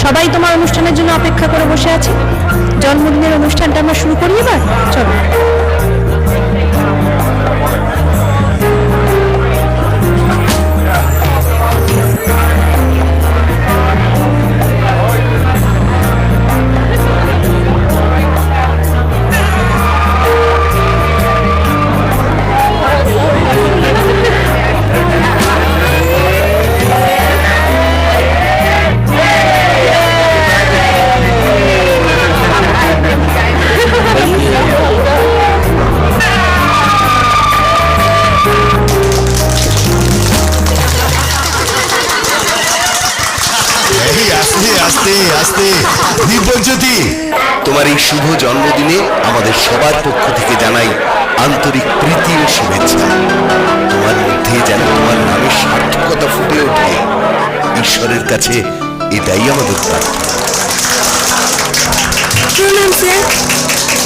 সবাই তোমার অনুষ্ঠানের জন্য অপেক্ষা করে বসে আছে। জন্মদিনের অনুষ্ঠানটা আমরা শুরু করি এবার, চলো। দিব্যজ্যোতি, তোমার এই শুভ জন্মদিনে আমাদের সবার পক্ষ থেকে জানাই আন্তরিক প্রীতি ও শুভেচ্ছা। তোমার মধ্যে যেন তোমার নামের সার্থকতা ফুটে ওঠে, ঈশ্বরের কাছে এটাই আমাদের প্রার্থনা।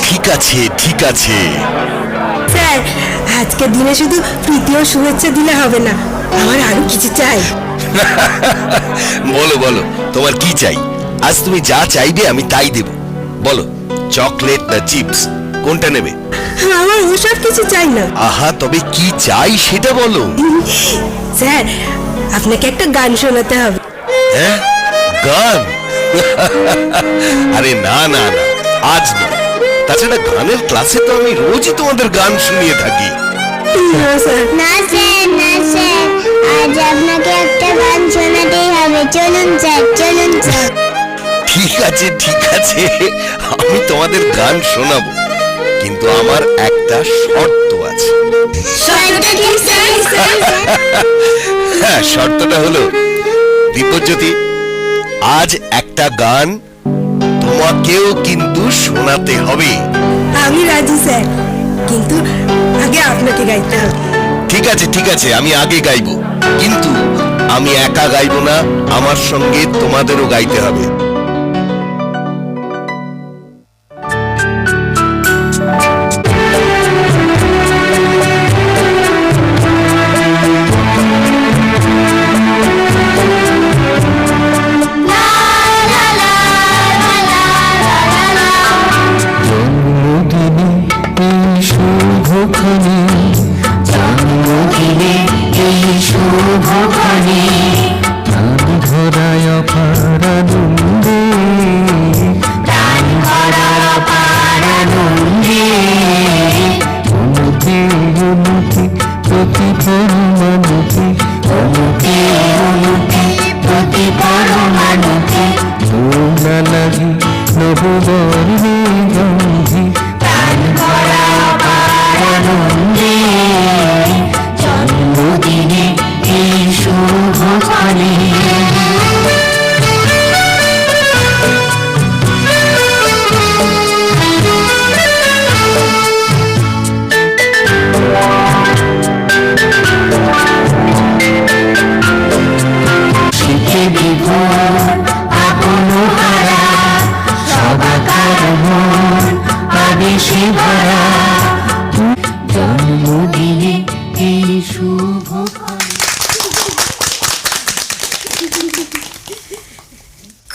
ঠিক আছে ঠিক আছে স্যার, আজকের দিনে শুধু প্রীতি ও শুভেচ্ছা দিলে হবে না, আমার আরো কিছু চাই। বলো বলো, তোমার কি চাই? আজ তুমি যা চাইবে আমি তাই দেব। বলো, চকলেট না চিপস, কোনটা নেবে? আমার ওসব কিছু চাই না। আহা, তবে কি চাই সেটা বলো। স্যার, আপনাকে একটা গান শোনাতে হবে। হ্যাঁ, গান? আরে না না না, আজ না। তাছাড়া গানের ক্লাসে তো আমি রোজই তোমাদের গান শুনিয়ে থাকি। না স্যার, না স্যার, না স্যার, আজ আপনাকে একটা গান শোনাতেই হবে। চলুন স্যার, চলুন স্যার। ঠিক আছে ঠিক আছে, আমি তোমাদের গান শোনাবো, কিন্তু আমার একটা শর্ত আছে। হ্যাঁ, শর্তটা হলো, দিব্যজ্যোতি, আজ একটা গান তোমাকেও কিন্তু শোনাতে হবে। আমি রাজি স্যার, কিন্তু আগে আপনাকে গাইতে হবে। ঠিক আছে ঠিক আছে, আমি আগে গাইবো, কিন্তু আমি একা গাইবো না, আমার সঙ্গে তোমাদেরও গাইতে হবে।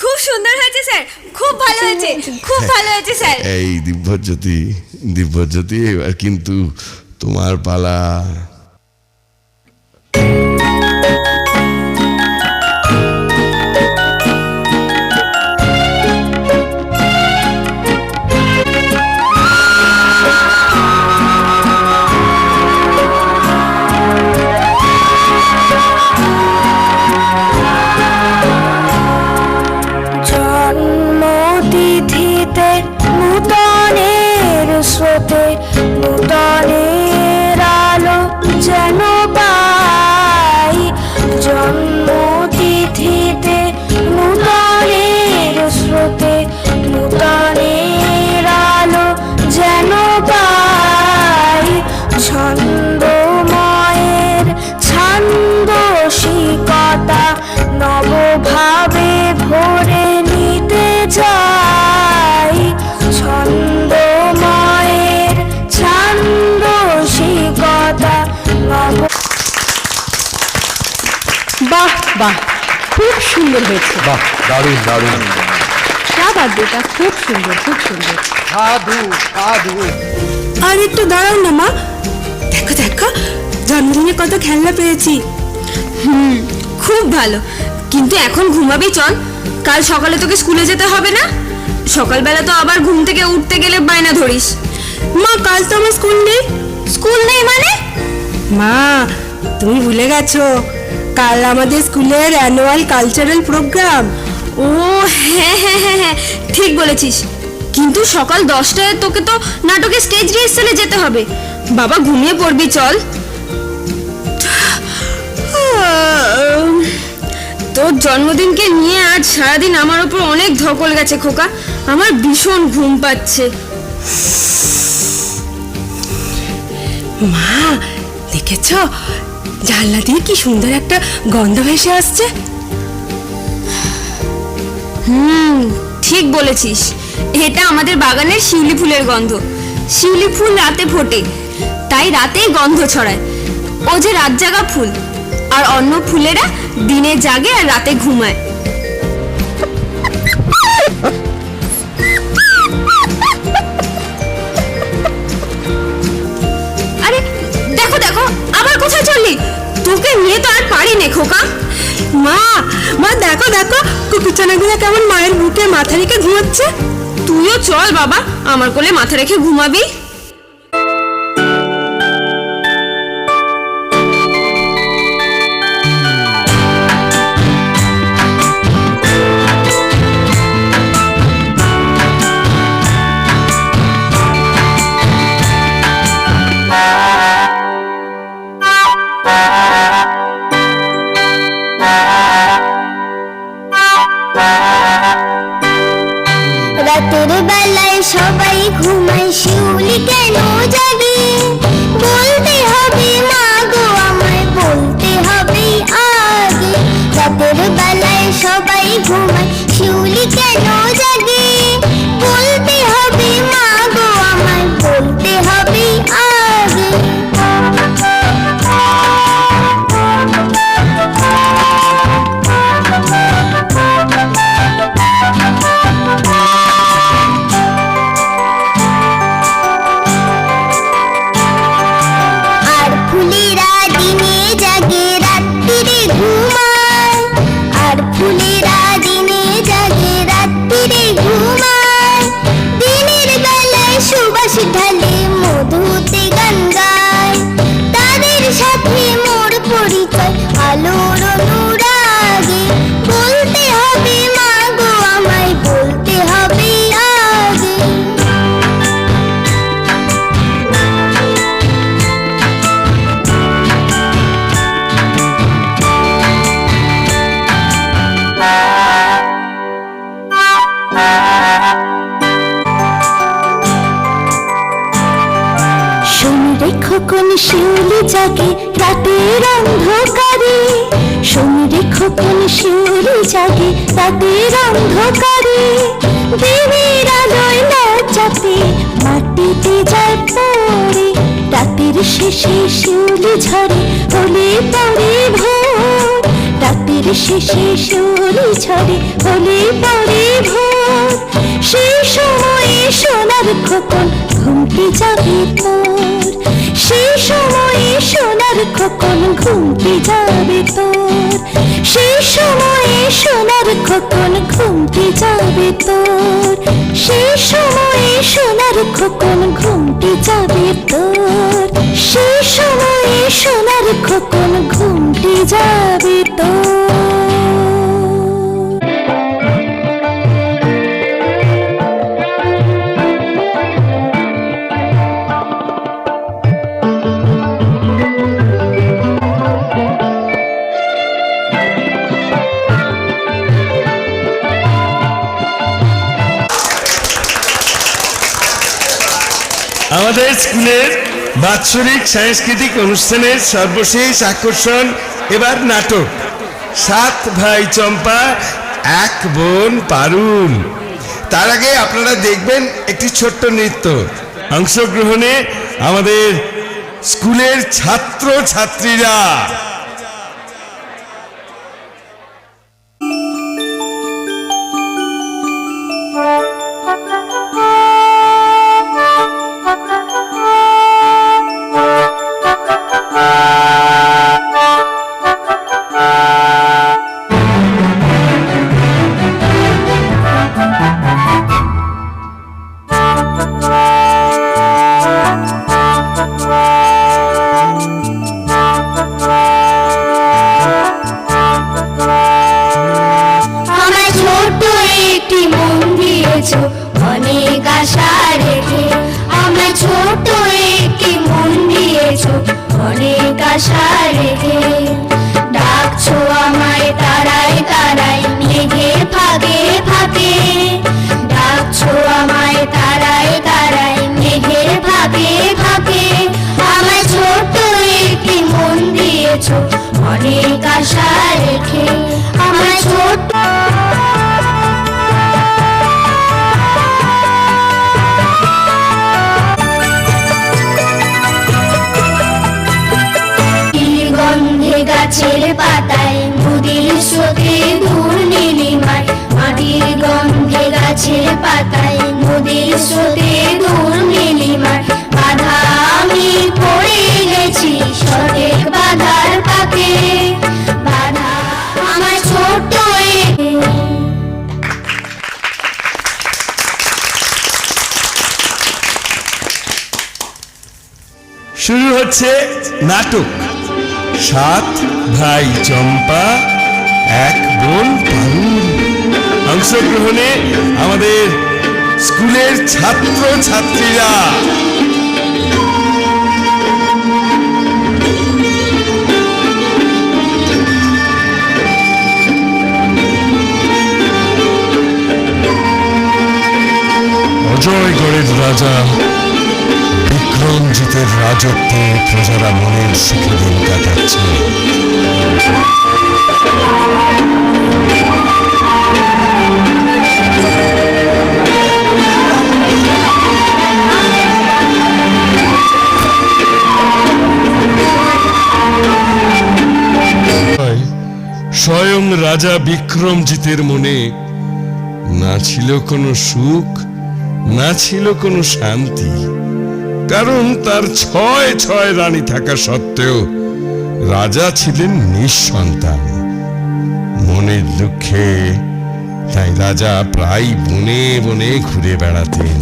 খুব সুন্দর হয়েছে স্যার, খুব ভালো হয়েছে, খুব ভালো হয়েছে স্যার। এই দিব্যজ্যোতি, দিব্যজ্যোতি, এবার কিন্তু তোমার পালা। জন্মতিথিতে নূতনের স্রোতে নূতনের আলো যেন পাই। জন্মতিথিতে নূতনের স্রোতে নূতনের আলো যেন পাই। ছন্দময়ের ছান্দসিকতা নবভাবে ভরে নিতে চাই। ছন্দময়ের ছান্দসিকতা নব। বাহ বাহ, খুব সুন্দর। সুন্দর হয়েছে। বাহ, দারুণ দারুণ। শাবাশ বেটা, খুব সুন্দর খুব সুন্দর। সাধু সাধু। আর একটু দাঁড়াও না মা, দেখো দেখো জন্মদিনে কত খেলনা পেয়েছি। খুব ভালো, কিন্তু এখন ঘুমাবি চল, কাল সকালে তোকে স্কুলে যেতে হবে না? সকালবেলা তো আবার ঘুম থেকে উঠতে গেলে বায়না ধরিস। মা কাল তো আমার স্কুল নেই। স্কুল নেই মানে? মা তুমি ভুলে গেছো, কাল আমাদের স্কুলের অ্যানুয়াল কালচারাল প্রোগ্রাম। ও হ্যাঁ হ্যাঁ হ্যাঁ হ্যাঁ, ঠিক বলেছিস, কিন্তু সকাল 10টায় তোকে তো নাটকের স্টেজ রিহার্সালে যেতে হবে। বাবা ঘুমিয়ে পড়বি চল। তোর জন্মদিনকে নিয়ে আজ সারাদিন আমার উপর অনেক ধকল গেছে খোকা, আমার ভীষণ ঘুম পাচ্ছে। মা দেখেছ জানলা দিয়ে কি সুন্দর একটা গন্ধ ভেসে আসছে। ঠিক বলেছিস, এটা আমাদের বাগানের শিউলি ফুলের গন্ধ। শিউলি ফুল রাতে ফোটে, তাই রাতেই গন্ধ ছড়ায়। ও যে রাত জাগা ফুল, আর অন্য ফুলেরা দিনে জাগে আর রাতে ঘুমায়। আরে দেখো দেখো, আবার কোথায় চললি? তোকে নিয়ে তো আর পারি নে খোকা। মা মা দেখো দেখো কুকুরছানাগুলো কেমন মায়ের বুকে মাথা রেখে ঘুমাচ্ছে। তুইও চল বাবা, আমার কোলে মাথা রেখে ঘুমাবি। রাতের বেলায় সবাই ঘুমায়, শিউলি কেন জাগে? বলতে হবে মা গো আমায়, বলতে হবে আগে। রাতের বেলায় সবাই ঘুমায়, শিউলি কেন জাগে? বলতে হবে মা গো আমায়, বলতে হবে আগে। ঢালে মধুতে গান গায়, তাদের সাথে মোর পরিচয় আলোর অনুরাগে। বলতে হবে মা গো আমায়, বলতে হবে আগে। খোকন শিউলি জাগে রাতের অন্ধকারে, সমীরে খোকন শিউলি জাগে রাতের অন্ধকারে। দেবীর আলোয় না চাপে মাটিতে যায় পড়ে, রাতের শেষে শিউলি ঝরে হলে পড়ে ভোর। রাতের শেষে শিউলি ঝরে হলে পড়ে ভোর। সেই সময়ে সোনার খোকন ঘুমটি যাবে তোর। সেই সময়ে সোনার খোকন ঘুমটি যাবে তোর। সেই সময়ে সোনার খোকন ঘুমটি যাবে তোর। সেই সময়ে সোনার খোকন ঘুমটি যাবে তোর। সেই সময়ে সোনার খোকন ঘুমটি যাবে তোর। আমাদের স্কুলের বাৎসরিক সাংস্কৃতিক অনুষ্ঠানের সর্বশেষ আকর্ষণ এবার নাটক 7 ভাই চম্পা এক বোন পারুল। তার আগে আপনারা দেখবেন একটি ছোট্ট নৃত্য। অংশগ্রহণে আমাদের স্কুলের ছাত্র ছাত্রীরা। দিয়েছো অনেক আশা রেখে, আমার ছোট একটি মন দিয়েছো অনেক আশা রেখে। ডাকছো আমায় তারায় তারায় মেঘে ফাঁকে ফাঁকে, ডাকছো আমায় তারায় তারায় মেঘের ফাঁকে ফাঁকে, আমার ছোট একটি মন দিয়েছো অনেক আশা রেখে, আমার ছোট গন্ধে গাছের পাতায় নদীর স্রোতে দূর নীলিমায়, মাটির গন্ধে গাছের পাতায় নদীর স্রোতে দূর নীলিমায়, বাধা আমি পড়ে গেছি সঠিক বাধার পাকে, বাধা আমার ছোট শুরু হচ্ছে নাটক সাত ভাই চম্পা এক বোন পারুল। অংশগ্রহণে আমাদের স্কুলের ছাত্র ছাত্রীরা। অজয়গড়ের রাজা বিক্রমজিতের রাজত্বে প্রজারা মনের সুখে দিন কাটাচ্ছে। স্বয়ং রাজা বিক্রমজিতের মনে না ছিল কোনো সুখ, না ছিল কোনো শান্তি, কারণ তার ছয় ছয় রানী থাকা সত্ত্বেও রাজা ছিলেন নিঃসন্তান। মনের দুঃখে তাই রাজা প্রায় বনে বনে ঘুরে বেড়াতেন।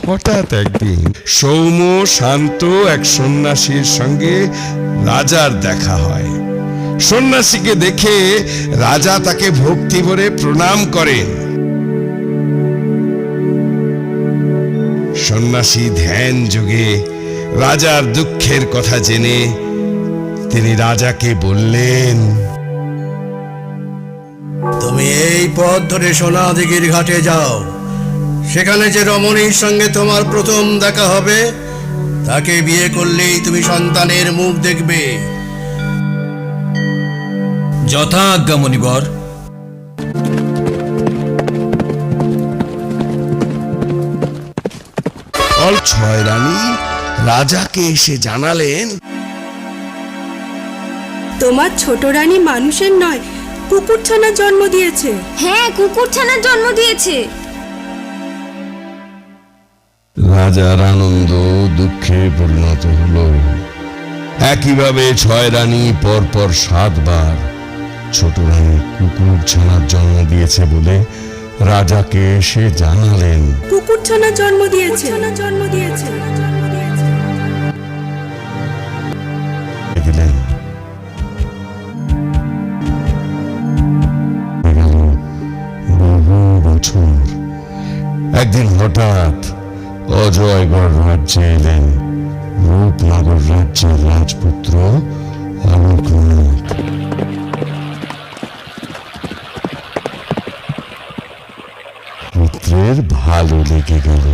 হঠাৎ একদিন সৌম্য শান্ত এক সন্ন্যাসীর সঙ্গে রাজার দেখা হয়। সন্ন্যাসীকে দেখে রাজা তাকে ভক্তি ভরে প্রণাম করেন। সন্ন্যাসী ধ্যান যোগে রাজার দুঃখের কথা জেনে তিনি রাজাকে বললেন, তুমি এই পথ ধরে সোনাদিঘির ঘাটে যাও, সেখানে যে রমণীর সঙ্গে তোমার প্রথম দেখা হবে তাকে বিয়ে করলেই তুমি সন্তানের মুখ দেখবে। যথা আজ্ঞা মনিবর। ছয় রানী রাজাকে এসে জানালেন, তোমার ছোট রানী মানুষের নয় কুকুরছানার জন্ম দিয়েছে। হ্যাঁ, কুকুরছানার জন্ম দিয়েছে। রাজার আনন্দ দুঃখে পরিণত হলো। একইভাবে ছয় রানী পরপর 7 বার ছোট রানী কুকুর ছানার জন্ম দিয়েছে বলে রাজাকে এসে জানালেন। কুকুরছানার জন্ম দিয়েছে, জন্ম দিয়েছে। দেখলেন বহু বছর একদিন হঠাৎ অজয়গড় রাজ্যে এলেন রূপনগর রাজ্যের রাজপুত্র অলোকনাথ। পুত্রের ভালো লেগে গেল।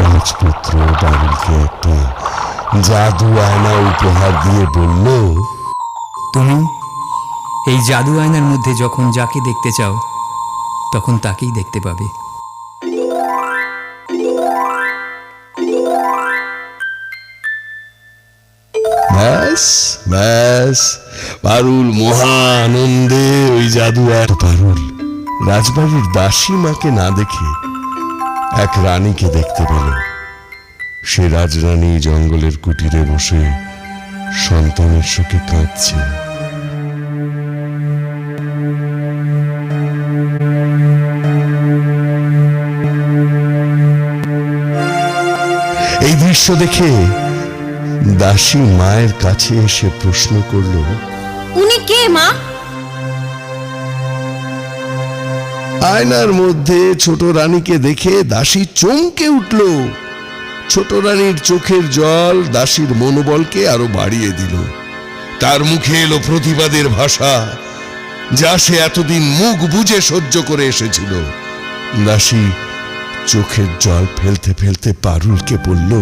রাজপুত্র বাবুলকে একটা জাদু আয়না উপহার দিয়ে বলল, তুমি এই জাদু আয়নার মধ্যে যখন যাকে দেখতে চাও তখন তাকেই দেখতে পাবে। ব্যাস ব্যাস, পারুল মহা আনন্দে ওই জাদু আর পারুল রাজবাড়ির দাসী মাকে না দেখে এক রানীকে দেখতে পেল। সে রাজরানী জঙ্গলের কুটিরে বসে সন্তানের শোকে কাঁদছে। দৃশ্য দেখে দাসী মায়ের কাছে এসে প্রশ্ন করল, উনি কে মা? আয়নার মধ্যে ছোট রানীকে দেখে দাসী চমকে উঠল। ছোট রানীর চোখের জল দাসীর মনোবলকে আরো বাড়িয়ে দিল। তার মুখে এলো প্রতিবাদের ভাষা, যা সে এতদিন মুখ বুজে সহ্য করে এসেছিল। দাসী চোখের জল ফেলতে ফেলতে পারুলকে বলল,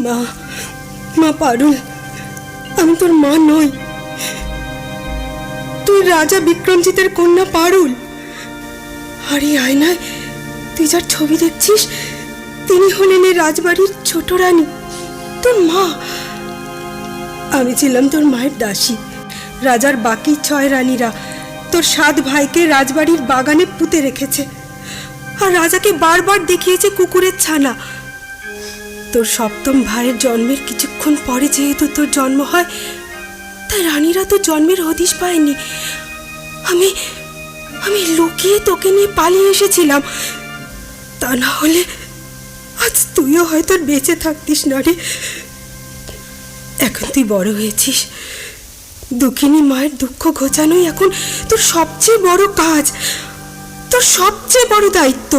মা, মা পারুল, আমি তোর মা নই। তুই রাজা বিক্রমজিতের কন্যা পারুল। আর এই আয়নায় তুই যার ছবি দেখছিস, তিনি হলেন এই রাজবাড়ির ছোট রানী, তোর মা। আমি ছিলাম তোর মায়ের দাসী। রাজার বাকি 6 রানীরা তোর 7 ভাইকে রাজবাড়ির বাগানে পুঁতে রেখেছে, আর রাজাকে বারবার দেখিয়েছে কুকুরের ছানা। তোর 7ম ভাইয়ের জন্মের কিছুক্ষণ পরে যেহেতু তোর জন্ম হয়, তাই রানীরা তো জন্মের হদিশ পায়নি। আমি আমি লুকিয়ে তোকে নিয়ে পালিয়ে এসেছিলাম, তা না হলে আজ তুইও হয়তো বেঁচে থাকতিস না রে। এখন তুই বড় হয়েছিস, দুঃখিনী মায়ের দুঃখ ঘোচানোই এখন তোর সবচেয়ে বড় কাজ, তোর সবচেয়ে বড় দায়িত্ব।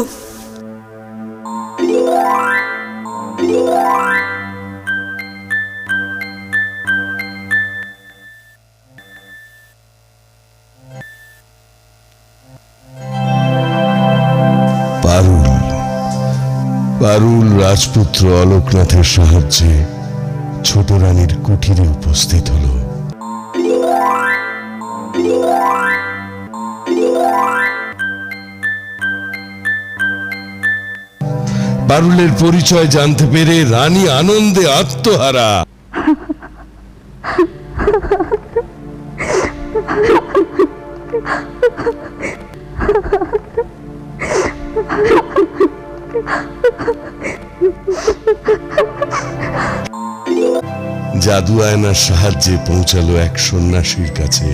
পারুল রাজপুত্র অলোকনাথের সাহায্যে ছোট রানীর কুঠিরে উপস্থিত হল। পারুলের পরিচয় জানতে পেরে রানী আনন্দে আত্মহারা। জাদু আয়নার সাহায্যে পৌঁছালো এক সন্ন্যাসীর কাছে।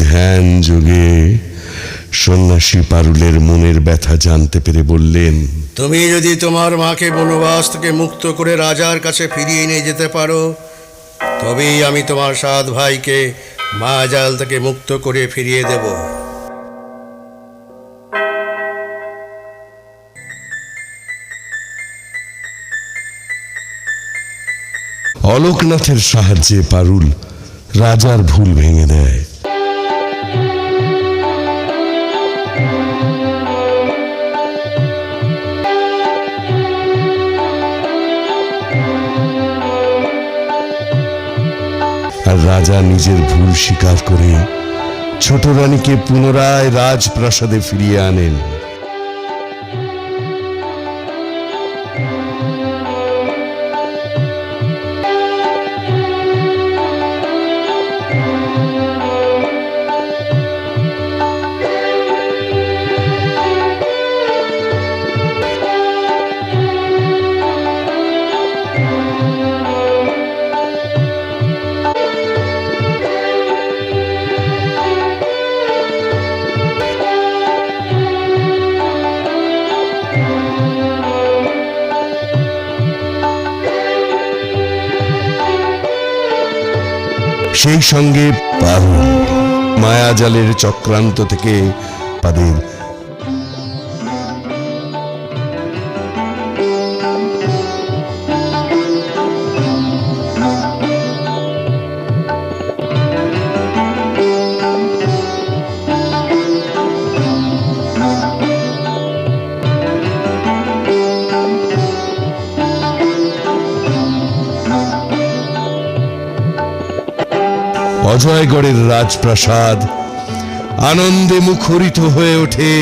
ধ্যান যোগে সন্ন্যাসী পারুলের মনের ব্যথা জানতে পেরে বললেন, তুমি যদি তোমার মাকে বনবাস থেকে মুক্ত করে রাজার কাছে ফিরিয়ে নিয়ে যেতে পারো, তবেই আমি তোমার 7 ভাইকে মায়াজাল থেকে মুক্ত করে ফিরিয়ে দেব। অলোকনাথের সাহায্যে পারুল রাজার ভুল ভেঙে দেয়। আর রাজা নিজের ভুল স্বীকার করে ছোট রানীকে পুনরায় রাজপ্রাসাদে ফিরিয়ে আনেন। সেই সঙ্গে পারুল মায়াজালের চক্রান্ত থেকে তাদের অজয়গড়ের রাজপ্রাসাদ আনন্দে মুখরিত হয়ে ওঠে।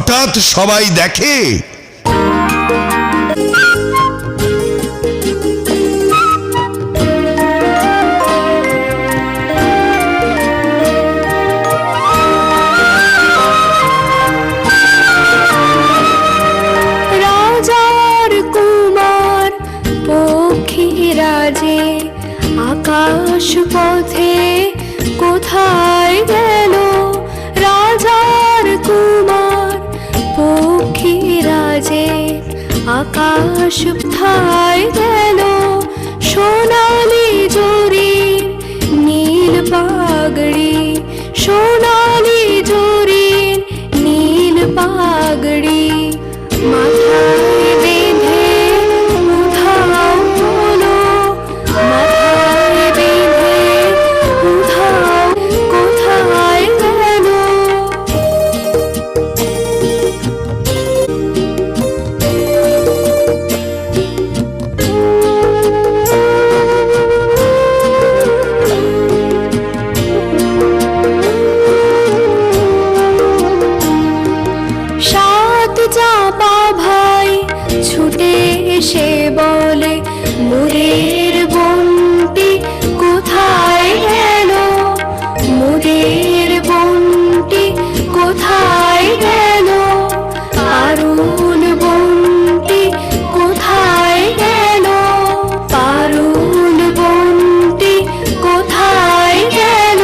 হঠাৎ সবাই দেখে রাজার কুমার পক্ষীরাজে আকাশ পথে কোথায় গেল? রাজার কুমার পক্ষীরাজে আকাশ কোথায় গেল? সোনালি জরির নীল পাগড়ি, সোনালি জরির নীল পাগড়ি মাথায় বেঁধে উধাও হলো, মাথায় বেঁধে উধাও কোথায় গেল? সাত চাপা ভাই ছুটে এসে বলে, মোরের বনটি কোথায় গেল? মোরের বনটি কোথায় গেল? পারুল বনটি কোথায় গেল? পারুল বনটি কোথায় গেল?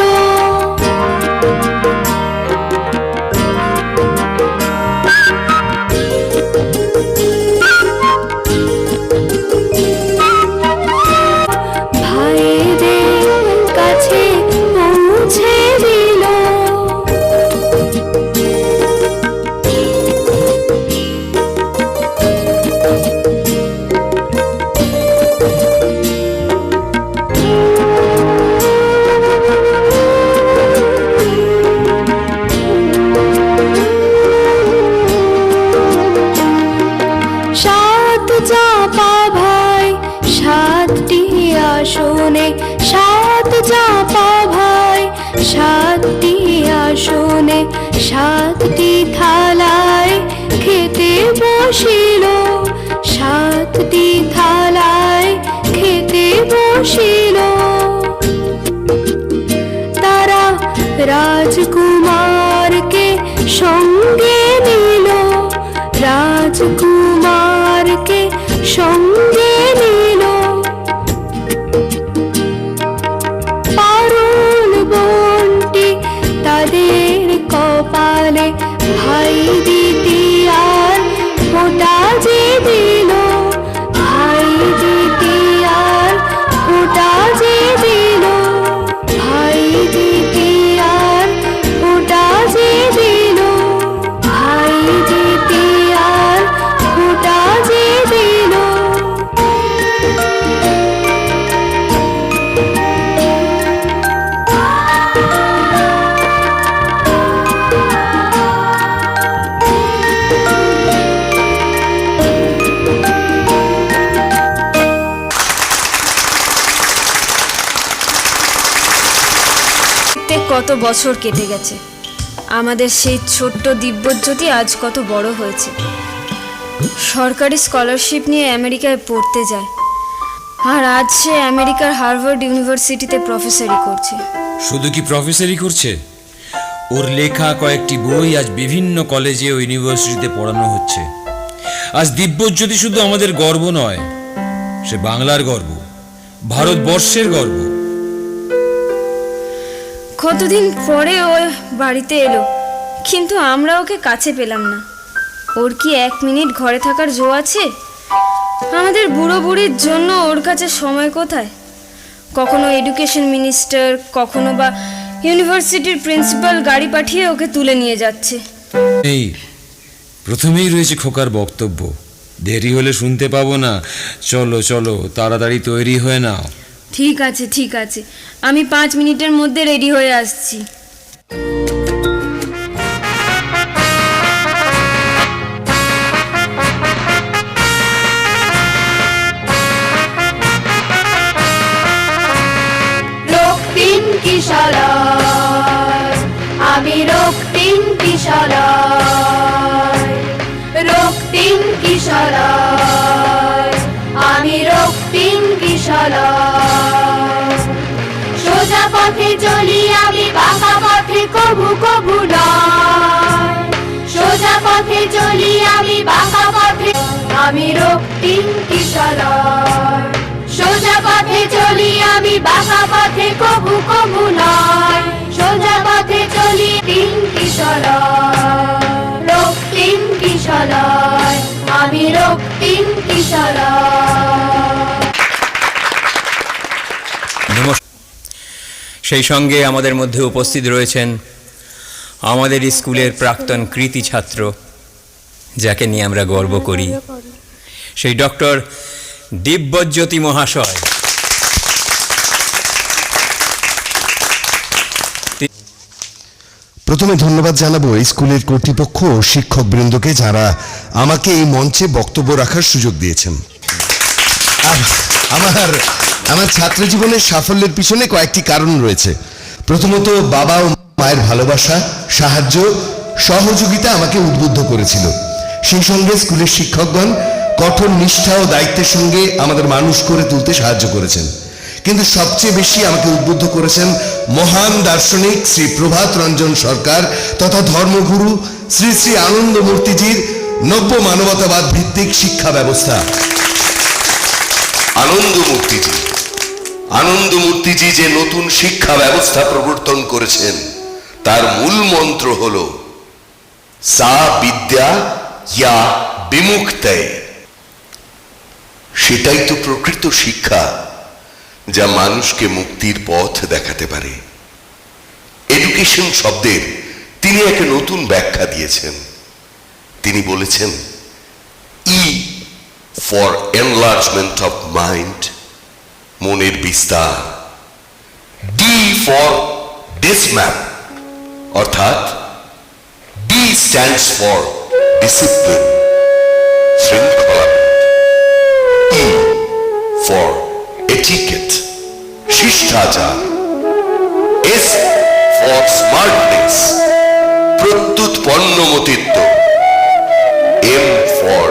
ভাইদের কাছে পৌঁছে দিল। সাত চাপা ভাই সাতটি আসনে, সাত চাপা ভাই সাতটি আসনে, সাতটি থালায় খেতে বসিল, সাতটি থালায় খেতে বসিল। তারা রাজকুমারকে সঙ্গে নিল, রাজকুমারকে সঙ্গে নিল। পারুল বনটি তাদের কপালে ভাই দ্বিতীয়ার ফোঁটা যে দিল, ভাই দ্বিতীয়ার ফোঁটা যে দিল, ভাই দ্বিতীয়ার ফোঁটা যে দিল, ভাই দ্বিতীয়ার ফোঁটা যে দিল। কত বছর কেটে গেছে, আমাদের সেই ছোট্ট দিব্যজ্যোতি আজ কত বড় হয়েছে। সরকারি স্কলারশিপ নিয়ে আমেরিকায় পড়তে যায়, আর আজ সে আমেরিকার হার্ভার্ড ইউনিভার্সিটিতে প্রফেসরি করছে। শুধু কি প্রফেসরি করছে, ওর লেখা কয়েকটি বই আজ বিভিন্ন কলেজে ও ইউনিভার্সিটিতে পড়ানো হচ্ছে। আজ দিব্যজ্যোতি শুধু আমাদের গর্ব নয়, সে বাংলার গর্ব, ভারতবর্ষের গর্ব। কতদিন পরে ও বাড়িতে এলো, কিন্তু আমরা ওকে কাছে পেলাম না। ওর কি 1 মিনিট ঘরে থাকার জো আছে? আমাদের বুড়ো বুড়ির জন্য ওর কাছে সময় কোথায়? কখনো এডুকেশন মিনিস্টার, কখনো বা ইউনিভার্সিটির প্রিন্সিপাল গাড়ি পাঠিয়ে ওকে তুলে নিয়ে যাচ্ছে। এই প্রথমেই রয়েছে খোকার বক্তব্য, দেরি হলে শুনতে পাবো না। চলো চলো তাড়াতাড়ি তৈরি হয়ে নাও। ঠিক আছে ঠিক আছে, আমি 5 মিনিটের মধ্যে রেডি হয়ে আসছি। রক্তিম কিশোর, আমি রক্তিম কিশোর। কিশলয়, আমি রক্তিম কিশলয়। সোজা পথে চলি আমি, বাঁকা পথে কবু কবু নয়। সোজা পথে চলি আমি, বাঁকা পথে, আমি রক্তিম কিশলয়। সোজা পথে চলি আমি, বাঁকা পথে কবু কবু নয়। সোজা পথে চলি তিন কিশলয়, রক্তিম কিশলয়, আমি রক্তিম কিশলয়। সেই সঙ্গে আমাদের মধ্যে উপস্থিত রয়েছেন আমাদের স্কুলের প্রাক্তন কৃতী ছাত্র, যাকে নিয়ে আমরা গর্ব করি, সেই ডক্টর দিব্যজ্যোতি মহাশয়। প্রথমে ধন্যবাদ জানাবো এই স্কুলের কর্তৃপক্ষ ও শিক্ষক বৃন্দকে, যারা আমাকে এই মঞ্চে বক্তব্য রাখার সুযোগ দিয়েছেন। আমার ছাত্র জীবনের সাফল্যের পিছনে কয়েকটি কারণ রয়েছে। প্রথমত, বাবা ও মায়ের ভালোবাসা, সাহায্য, সহযোগিতা আমাকে উদ্বুদ্ধ করেছিল। সেই সঙ্গে স্কুলের শিক্ষকগণ কঠোর নিষ্ঠা ও দায়িত্বের সঙ্গে আমাদের মানুষ করে তুলতে সাহায্য করেছেন। কিন্তু সবচেয়ে বেশি আমাকে উদ্বুদ্ধ করেছেন মহান দার্শনিক শ্রী প্রভাত রঞ্জন সরকার তথা ধর্মগুরু শ্রী শ্রী আনন্দমূর্তিজির নব্য মানবতাবাদ ভিত্তিক শিক্ষা ব্যবস্থা। আনন্দমূর্তিজি যে নতুন শিক্ষা ব্যবস্থা প্রবর্তন করেছেন, তার মূল মন্ত্র হল সা বিদ্যা ইয়া বিমুক্তে। সেটাই তো প্রকৃত শিক্ষা, যা মানুষকে মুক্তির পথ দেখাতে পারে। এডুকেশন শব্দের তিনি এক নতুন ব্যাখ্যা দিয়েছেন। তিনি বলেছেন, E for enlargement of mind, মনের বিস্তার। ডি ফর ডিসম্যাপ, অর্থাৎ ডি স্ট্যান্ডস ফর ডিসিপ্লিন, শৃঙ্খলা। ই ফর এটিকেট, শিষ্টাচার। এস ফর স্মার্টনেস, প্রত্যুৎপন্নমতিত্ব। এম ফর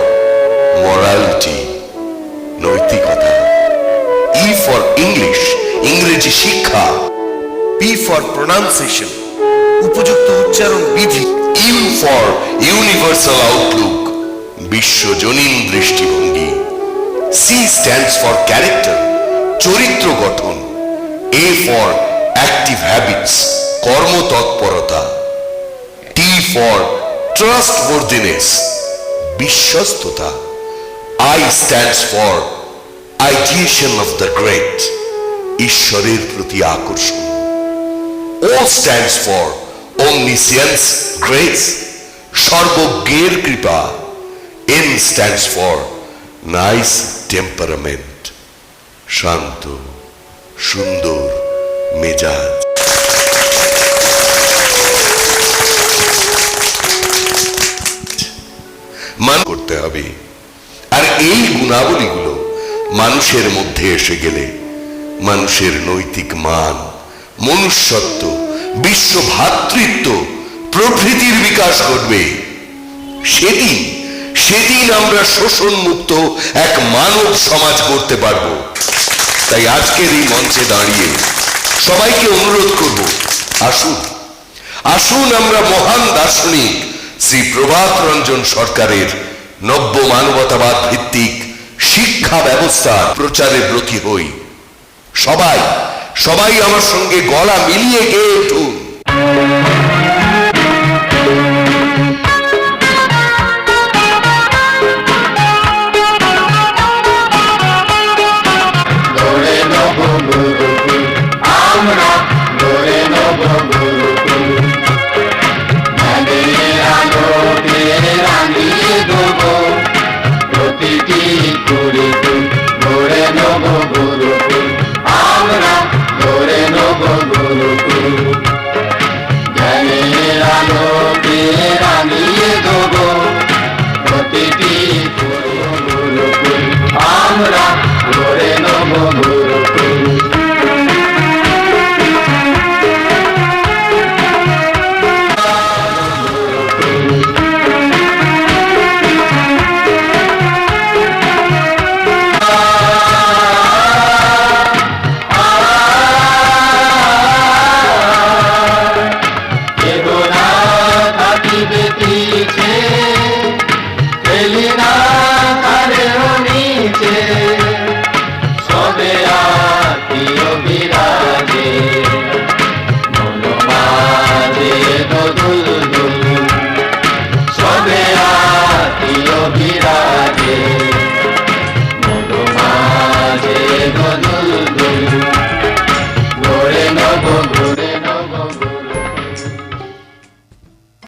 মরালিটি, নৈতিকতা। ই ফর ইংলিশ, ইংরেজি শিক্ষা। পি ফর প্রোনাউন্সিয়েশন, উপযুক্ত উচ্চারণ বিধি। ইউ ফর ইউনিভার্সাল আউটলুক, বিশ্বজনীন দৃষ্টিভঙ্গি। সি স্ট্যান্ডস ফর ক্যারেক্টার, চরিত্র গঠন। এ ফর অ্যাক্টিভ হ্যাবিটস, কর্মতৎপরতা। টি ফর ট্রাস্টওয়ার্দিনেস, বিশ্বস্ততা। I stands for ideation of the great, ঈশ্বরের প্রতি আকর্ষণ। O stands for omniscience, grace, সর্বজ্ঞের কৃপা। N stands for nice temperament, শান্ত সুন্দর মেজাজ। মান করতে হবে। আর এই গুণাবলীগুলো মানুষের মধ্যে এসে গেলে মানুষের নৈতিক মান, মনুষ্যত্ব, বিশ্ব ভ্রাতৃত্ব প্রভৃতির বিকাশ ঘটবে। সেদিন আমরা শোষণ মুক্ত এক মানব সমাজ করতে পারব। তাই আজকের এই মঞ্চে দাঁড়িয়ে সবাইকে অনুরোধ করব, আসুন আমরা মহান দার্শনিক শ্রী প্রভাত রঞ্জন সরকারের নব্য মানবতাবাদ ভিত্তিক শিক্ষা ব্যবস্থার প্রচারে ব্রতী হই। সবাই আমার সঙ্গে গলা মিলিয়ে গেয়ে উঠুন।